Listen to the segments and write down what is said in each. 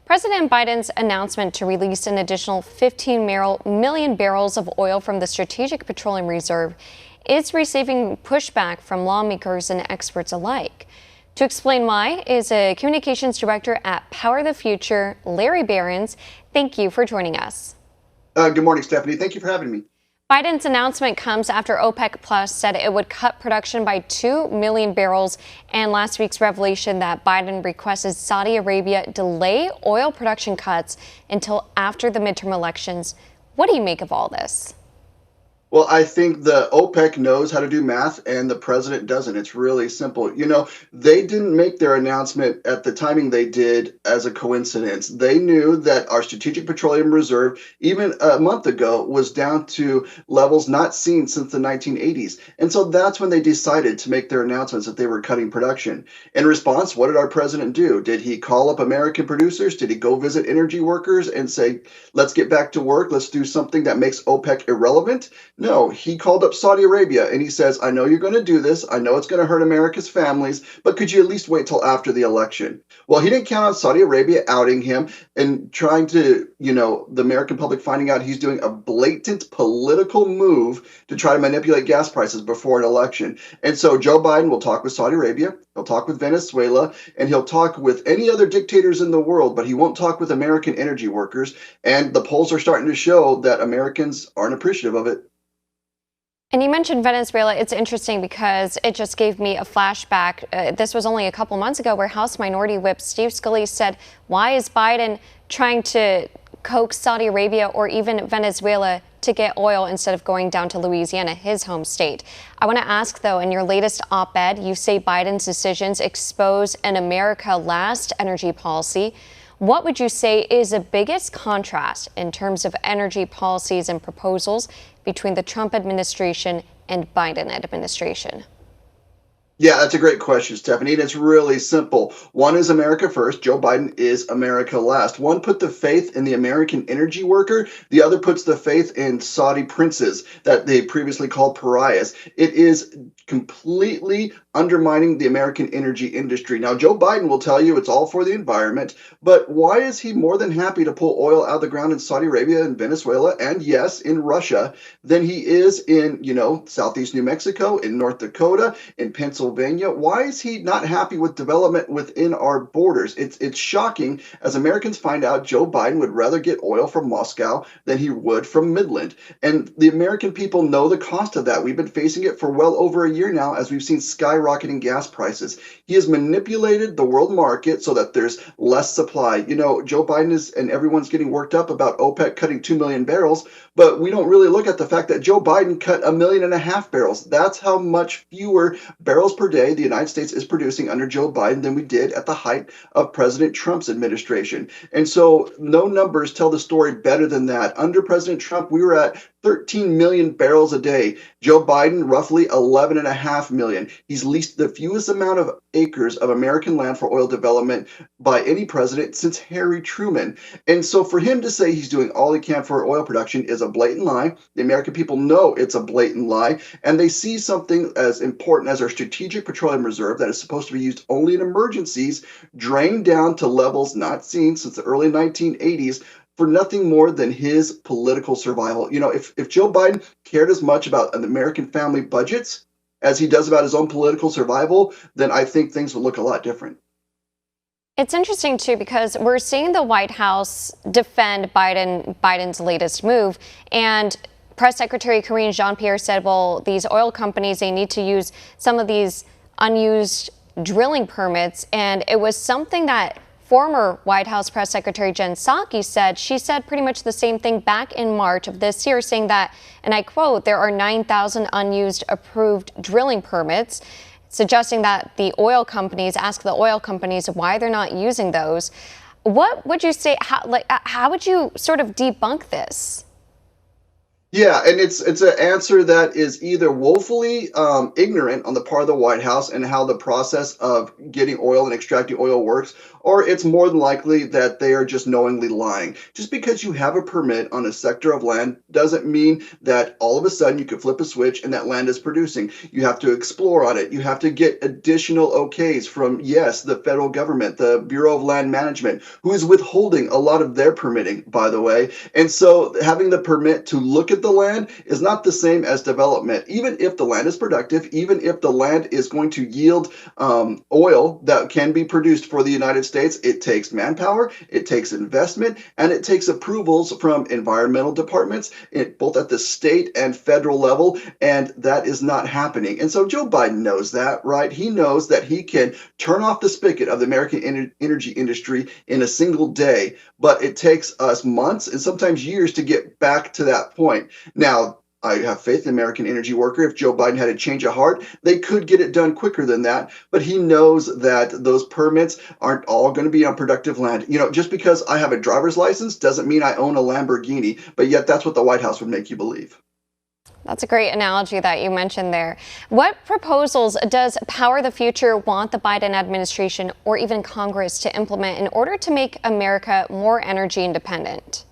President Biden's announcement to release an additional 15 million barrels of oil from the Strategic Petroleum Reserve is receiving pushback from lawmakers and experts alike. To explain why is a communications director at Power the Future, Larry Behrens. Thank you for joining us. Good morning, Stephanie. Thank you for having me. Biden's announcement comes after OPEC Plus said it would cut production by 2 million barrels, and last week's revelation that Biden requested Saudi Arabia delay oil production cuts until after the midterm elections. What do you make of all this? Well, I think the OPEC knows how to do math and the president doesn't. It's really simple. They didn't make their announcement at the timing they did as a coincidence. They knew that our Strategic Petroleum Reserve, even a month ago, was down to levels not seen since the 1980s. And so that's when they decided to make their announcements that they were cutting production. In response, what did our president do? Did he call up American producers? Did he go visit energy workers and say, let's get back to work? Let's do something that makes OPEC irrelevant? No, he called up Saudi Arabia and he says, I know you're going to do this. I know it's going to hurt America's families, but could you at least wait till after the election? Well, he didn't count on Saudi Arabia outing him and trying to, the American public finding out he's doing a blatant political move to try to manipulate gas prices before an election. And so Joe Biden will talk with Saudi Arabia, he'll talk with Venezuela, and he'll talk with any other dictators in the world, but he won't talk with American energy workers. And the polls are starting to show that Americans aren't appreciative of it. And you mentioned Venezuela. It's interesting because it just gave me a flashback. This was only a couple months ago where House Minority Whip Steve Scalise said, why is Biden trying to coax Saudi Arabia or even Venezuela to get oil instead of going down to Louisiana, his home state? I want to ask, though, in your latest op-ed, you say Biden's decisions expose an America last energy policy. What would you say is the biggest contrast in terms of energy policies and proposals between the Trump administration and Biden administration? Yeah, that's a great question, Stephanie. And it's really simple. One is America first. Joe Biden is America last. One put the faith in the American energy worker. The other puts the faith in Saudi princes that they previously called pariahs. It is completely undermining the American energy industry. Now, Joe Biden will tell you it's all for the environment, but why is he more than happy to pull oil out of the ground in Saudi Arabia and Venezuela and, yes, in Russia than he is in, southeast New Mexico, in North Dakota, in Pennsylvania? Why is he not happy with development within our borders? It's shocking as Americans find out Joe Biden would rather get oil from Moscow than he would from Midland. And the American people know the cost of that. We've been facing it for well over a year now as we've seen skyrocketing gas prices. He has manipulated the world market so that there's less supply. Joe Biden is, and everyone's getting worked up about OPEC cutting 2 million barrels, but we don't really look at the fact that Joe Biden cut 1.5 million barrels. That's how much fewer barrels per day the United States is producing under Joe Biden than we did at the height of President Trump's administration. And so no numbers tell the story better than that. Under President Trump, we were at 13 million barrels a day. Joe Biden, roughly 11.5 million. He's leased the fewest amount of acres of American land for oil development by any president since Harry Truman. And so for him to say he's doing all he can for oil production is a blatant lie. The American people know it's a blatant lie, and they see something as important as our Strategic Petroleum Reserve that is supposed to be used only in emergencies, drained down to levels not seen since the early 1980s, for nothing more than his political survival. If Joe Biden cared as much about the American family budgets as he does about his own political survival, then I think things would look a lot different. It's interesting, too, because we're seeing the White House defend Biden's latest move. And Press Secretary Karine Jean-Pierre said, well, these oil companies, they need to use some of these unused drilling permits. And it was something that former White House Press Secretary Jen Psaki said. She said pretty much the same thing back in March of this year, saying that, and I quote, there are 9,000 unused approved drilling permits, suggesting that the oil companies ask the oil companies why they're not using those. What would you say? How would you sort of debunk this? Yeah, and it's an answer that is either woefully ignorant on the part of the White House and how the process of getting oil and extracting oil works, or it's more than likely that they are just knowingly lying. Just because you have a permit on a sector of land doesn't mean that all of a sudden you could flip a switch and that land is producing. You have to explore on it. You have to get additional okays from, yes, the federal government, the Bureau of Land Management, who is withholding a lot of their permitting, by the way. And so having the permit to look at the land is not the same as development. Even if the land is productive, even if the land is going to yield oil that can be produced for the United States, it takes manpower, it takes investment, and it takes approvals from environmental departments, both at the state and federal level, and that is not happening. And so Joe Biden knows that, right? He knows that he can turn off the spigot of the American energy industry in a single day, but it takes us months and sometimes years to get back to that point. Now, I have faith in the American energy worker. If Joe Biden had a change of heart, they could get it done quicker than that. But he knows that those permits aren't all going to be on productive land. You know, just because I have a driver's license doesn't mean I own a Lamborghini, but yet that's what the White House would make you believe. That's a great analogy that you mentioned there. What proposals does Power the Future want the Biden administration or even Congress to implement in order to make America more energy independent?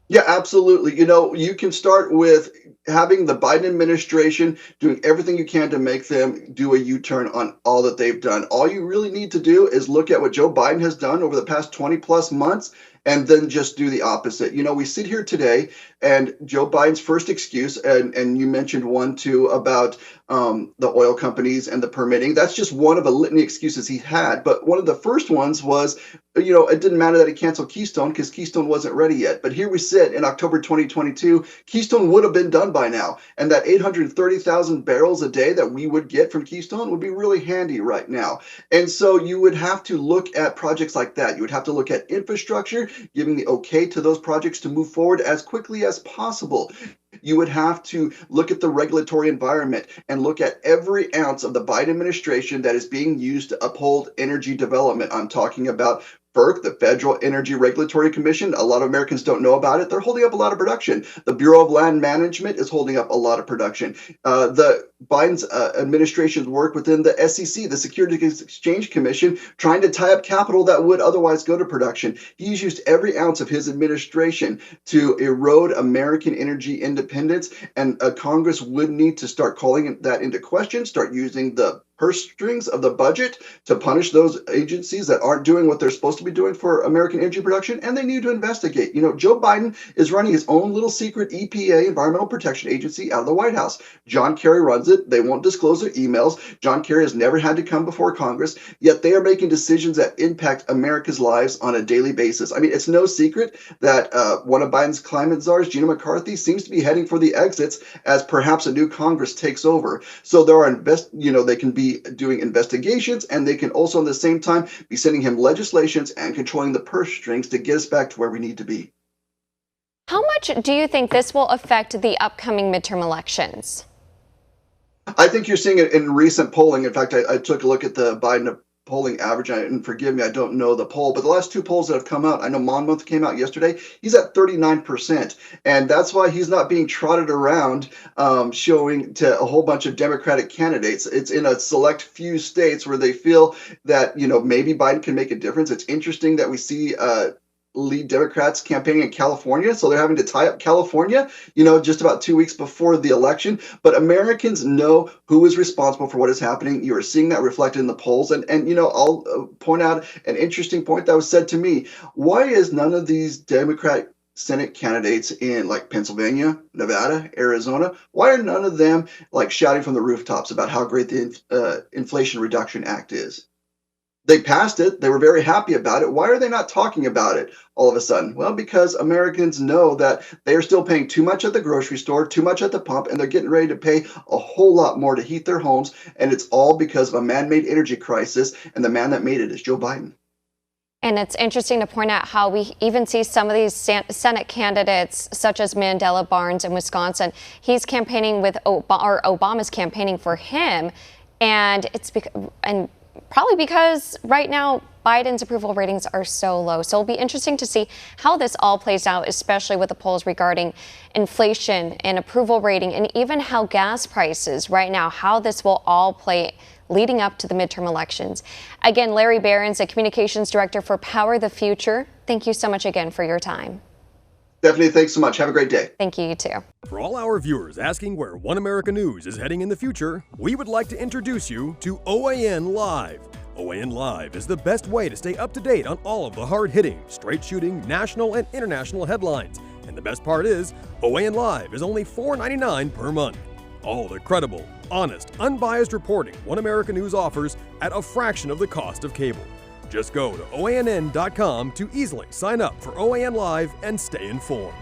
Yeah, absolutely. You know, you can start with having the Biden administration doing everything you can to make them do a U-turn on all that they've done. All you really need to do is look at what Joe Biden has done over the past 20 plus months and then just do the opposite. You know, we sit here today and Joe Biden's first excuse, and you mentioned one too about the oil companies and the permitting. That's just one of a litany of excuses he had. But one of the first ones was, you know, it didn't matter that he canceled Keystone because Keystone wasn't ready yet. But here we sit in October 2022, Keystone would have been done by now. And that 830,000 barrels a day that we would get from Keystone would be really handy right now. And so you would have to look at projects like that. You would have to look at infrastructure, giving the okay to those projects to move forward as quickly as possible. You would have to look at the regulatory environment and look at every ounce of the Biden administration that is being used to uphold energy development. I'm talking about FERC, the Federal Energy Regulatory Commission. A lot of Americans don't know about it. They're holding up a lot of production. The Bureau of Land Management is holding up a lot of production. The Biden's administration's work within the SEC, the Securities Exchange Commission, trying to tie up capital that would otherwise go to production. He's used every ounce of his administration to erode American energy independence, and Congress would need to start calling that into question, start using the purse strings of the budget to punish those agencies that aren't doing what they're supposed to be doing for American energy production, and they need to investigate. You know, Joe Biden is running his own little secret EPA, Environmental Protection Agency, out of the White House. John Kerry runs it. They won't disclose their emails. John Kerry has never had to come before Congress, yet they are making decisions that impact America's lives on a daily basis. I mean, it's no secret that one of Biden's climate czars, Gina McCarthy, seems to be heading for the exits as perhaps a new Congress takes over. So there are they can be doing investigations, and they can also, at the same time, be sending him legislations and controlling the purse strings to get us back to where we need to be. How much do you think this will affect the upcoming midterm elections? I think you're seeing it in recent polling. In fact, I took a look at the Biden polling average, and forgive me, I don't know the poll, but the last two polls that have come out, I know Monmouth came out yesterday, he's at 39%, and that's why he's not being trotted around showing to a whole bunch of Democratic candidates. It's in a select few states where they feel that, you know, maybe Biden can make a difference. It's interesting that we see lead Democrats campaigning in California, so they're having to tie up California, you know, just about 2 weeks before the election. But Americans know who is responsible for what is happening. You are seeing that reflected in the polls. And you know, I'll point out an interesting point that was said to me. Why is none of these Democratic Senate candidates in like Pennsylvania, Nevada, Arizona, why are none of them like shouting from the rooftops about how great the Inflation Reduction Act is? They passed it. They were very happy about it. Why are they not talking about it all of a sudden? Well, because Americans know that they are still paying too much at the grocery store, too much at the pump, and they're getting ready to pay a whole lot more to heat their homes. And it's all because of a man-made energy crisis. And the man that made it is Joe Biden. And it's interesting to point out how we even see some of these Senate candidates, such as Mandela Barnes in Wisconsin. He's campaigning with, or Obama's campaigning for him. And it's probably because right now Biden's approval ratings are so low. So it'll be interesting to see how this all plays out, especially with the polls regarding inflation and approval rating, and even how gas prices right now, how this will all play leading up to the midterm elections. Again, Larry Behrens, a communications director for Power the Future, thank you so much again for your time. Stephanie, thanks so much. Have a great day. Thank you, you too. For all our viewers asking where One America News is heading in the future, we would like to introduce you to OAN Live. OAN Live is the best way to stay up to date on all of the hard-hitting, straight-shooting, national and international headlines. And the best part is, OAN Live is only $4.99 per month. All the credible, honest, unbiased reporting One America News offers at a fraction of the cost of cable. Just go to OANN.com to easily sign up for OAN Live and stay informed.